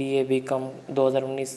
BA/BCom 2019